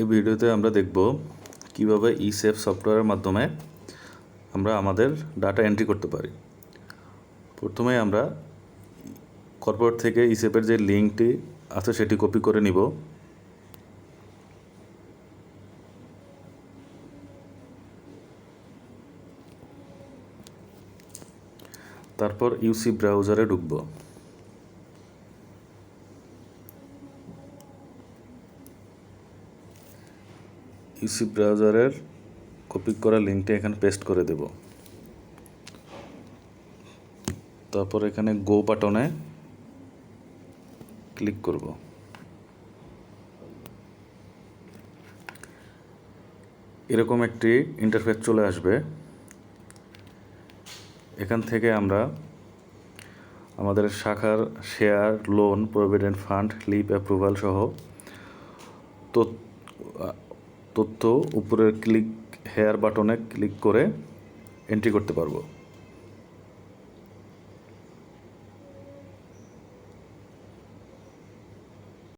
এই ভিডিওতে আমরা দেখব কিভাবে ইসেফ সফটওয়্যারের মাধ্যমে আমরা আমাদের ডাটা এন্ট্রি করতে পারি। প্রথমে আমরা কর্পোরেট থেকে ইসেফের যে লিঙ্কটি আছে সেটি কপি করে নিব। তারপর ইউসি ব্রাউজারে ঢুকব। ইউসি ব্রাউজারের কপি করা লিঙ্কটি এখানে পেস্ট করে দেব। তারপর এখানে গো বাটনে ক্লিক করব। এরকম একটি ইন্টারফেস চলে আসবে। এখান থেকে আমরা আমাদের শাখার share, loan, provident fund, leave approval সহ তথ্য উপরের হেয়ার বাটনে ক্লিক করে এন্ট্রি করতে পারবো।